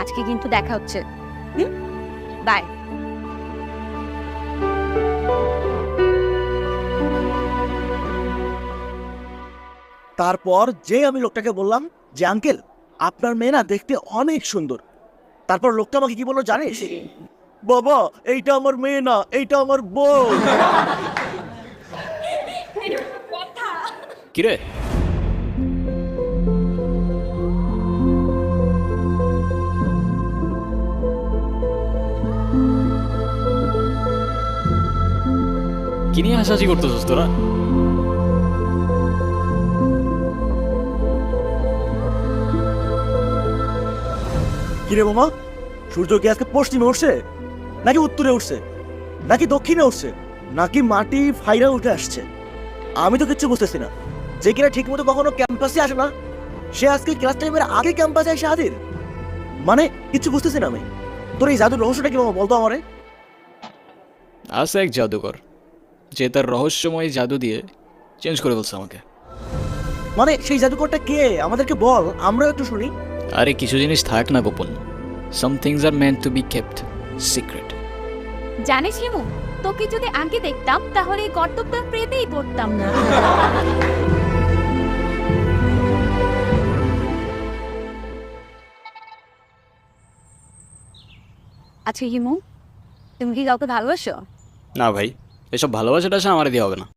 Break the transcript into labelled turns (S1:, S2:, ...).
S1: আজকে কিন্তু দেখা হচ্ছে। বাই।
S2: তারপর যে আমি লোকটাকে বললাম যে আঙ্কেল আপনার মেয়ে না দেখতে অনেক সুন্দর, তারপর লোকটা আমাকে কি বললো জানিস? বাবা এইটা আমার মেয়ে না, এইটা আমার বউ।
S3: কিরে, কি নিয়ে হাসাহাসি করতেছিস তোরা?
S2: কিরে বোমা, সূর্য কি আজকে পশ্চিমে উঠছে নাকি উত্তরে উঠছে নাকি দক্ষিণে উঠছে নাকি মাটি ফাইরা উঠে আসছে? আমি তো কিচ্ছু বুঝতেছি না। যে কিনা ঠিক মতো কখনো ক্যাম্পাসে আসে না, সে আজকে ক্লাস টাইমের আগে ক্যাম্পাসে এসে হাজির। মানে কিচ্ছু বুঝতেছি না আমি। তোর এই জাদুর রহস্যটা কি বাবা বলতো আমারে?
S3: আছে এক জাদুকর, যে তার রহস্যময় জাদু দিয়ে চেঞ্জ করে বলছে আমাকে।
S2: মানে সেই জাদুকরটা কে আমাদেরকে বল, আমরাও একটু শুনি।
S3: আরে কিছু জিনিস থাক না গোপন। Some things are meant to be kept secret.
S1: জানিস হিমু, তোকে যদি আগে দেখতাম তাহলে এই কর্তব্য প্রেতেই পড়তাম না। আচ্ছা হিমু, তুমি কি কাউকে ভালোবাসো?
S3: না ভাই, এসব ভালোবাসাটা আমার দিয়ে হবে না।